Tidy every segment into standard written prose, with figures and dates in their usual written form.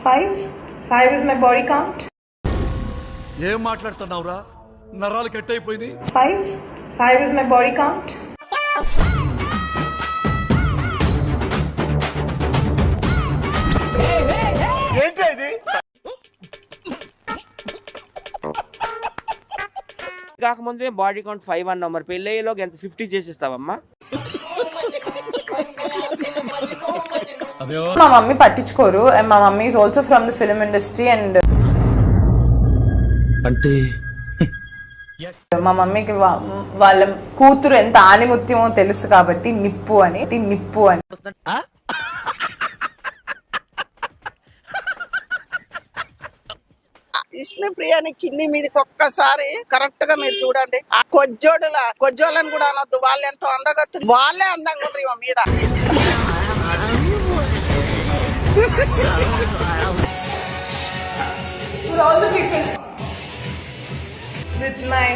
5. 5 is my body count. ఏం మాట్లాడుతున్నావురా? నరాలు కట్ అయిపోయింది. 5. 5 is my body count. ఏంటి ఇది? కాకముందే బాడీ కౌంట్ 5 అన్నావు, మరి పెళ్ళయ్యేలోకి ఎంత 50 చేసిస్తావమ్మా? మా మమ్మీ పట్టించుకోరు అండ్ మా mummy is also from the film industry and అంటే మా మమ్మీకి వాళ్ళ కూతురు ఎంత ఆనిముత్యమో తెలుసు కాబట్టి నిప్పు అని. విష్ణుప్రియని కింది మీదకి ఒక్కసారి కరెక్ట్ గా మీరు చూడండి. ఆ కొజ్జోళ్ళని కూడా అనొద్దు, వాళ్ళు ఎంతో అందగత్తులు, వాళ్ళే అందంగా ఉండ్రి మా మీద. With my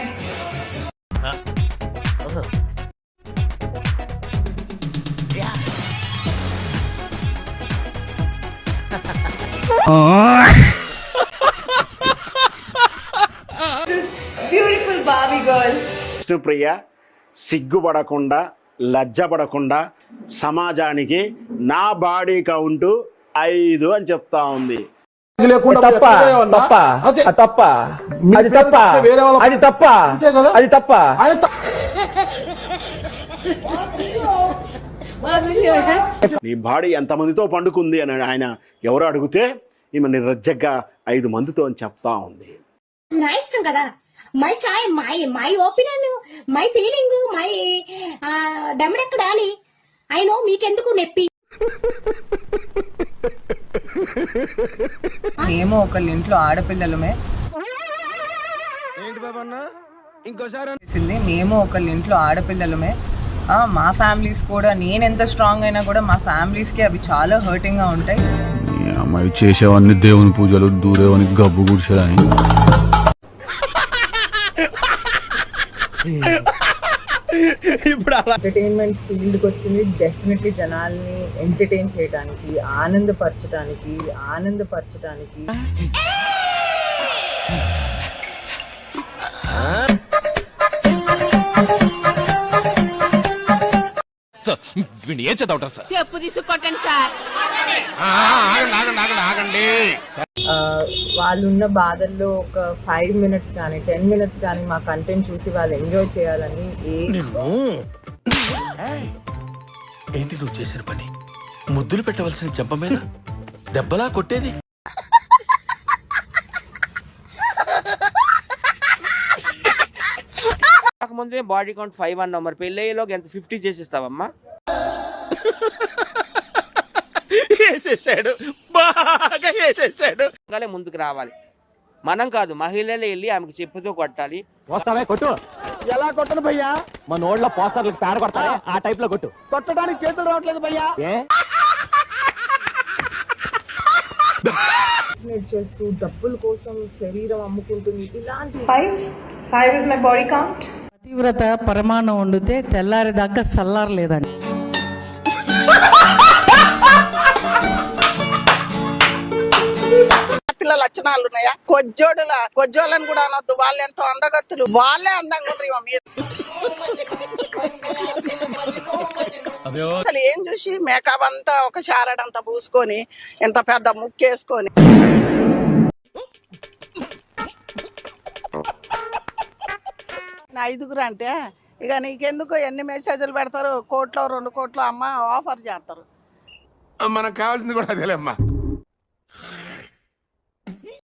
beautiful Barbie girl. Vishnupriya సిగ్గుపడకుండా లజ్జపడకుండా సమాజానికి నా బాడీ కౌంట్ 5 అని చెప్తా ఉంది. నీ బాడీ ఎంతమందితో పండుకుంది అని ఆయన ఎవరు అడిగితే ఈమె నిర్లజ్జగా 5 మందితో అని చెప్తా ఉంది. నా ఇష్టం కదా, my chai, my opinion, my feeling, my డెమడెక్కడాలి. ఐ నో మీకెందుకు నెప్పి. మేము ఒకళ్ళ ఇంట్లో ఆడపిల్లలమే. మేము ఒకళ్ళ ఇంట్లో ఆడపిల్లలమే. మా ఫ్యామిలీస్ కూడా, నేను ఎంత స్ట్రాంగ్ అయినా కూడా మా ఫ్యామిలీస్ కి అవి చాలా హర్టింగ్ గా ఉంటాయి. అమ్మాయి చేసేవన్నీ దేవుని పూజలు, దూరేవని గబ్బు గుడిసేదని. ఇప్పుడు ఎంటర్టైన్మెంట్ ఫీల్డ్ కి వచ్చింది డెఫినెట్లీ జనాల్ని ఎంటర్టైన్ చేయడానికి, ఆనందపరచడానికి. ఏం చదవటం సార్? చెప్పు తీసుకొట్టండి సార్. వాళ్ళున్న బాధల్లో ఒక 5 minutes కానీ 10 minutes కానీ మా కంటెంట్ చూసి వాళ్ళు ఎంజాయ్ చేయాలని. ఏంటి నువ్వు చేసిన పని? ముద్దులు పెట్టవలసిన చెంప మీద దెబ్బలా కొట్టేది. కాకముందే బాడీ కౌంట్ 5 అన్నావు, మరి పెళ్ళయ్యేలోకి ఎంత 50 చేసిస్తావమ్మా? బాగా ముందుకు రావాలి. మనం కాదు, మహిళలే వెళ్ళి ఆమెకు చెప్పుతో కొట్టాలి. వస్తావే కొట్టు. ఎలా కొట్టను భయ్యా? మన ఓళ్ళ పోస్టర్లకు పేడ కొడతారే ఆ టైప్ లో కొట్టు. కొట్టడానికి చేతులు రావట్లేదు భయ్యా. చేస్తూ డబ్బుల కోసం శరీరం అమ్ముకుంటుంది. ఇలాంటి 5 is my body count. పతివ్రత పరమాణం వండితే తెల్లారేదాకా చల్లారలేదండి. పిల్ల లక్షణాలు ఉన్నాయా? కొజ్జోళ్ళని కూడా అనొద్దు, వాళ్ళు ఎంతో అందగత్తులు, వాళ్ళే అందంగా ఉండ్రి మా మీద. అసలు ఏం చూసి మేకప్ అంతా ఒక షారడంతా పూసుకొని ఎంత పెద్ద ముక్కేసుకొని నా 5 అంటే ఇక నీకెందుకు ఎన్ని మెసేజ్లు పెడతారు? 1 కోట్లో 2 కోట్లు అమ్మ ఆఫర్ చేస్తారు. మనకు కావాల్సింది కూడా అదేలేమ్మా.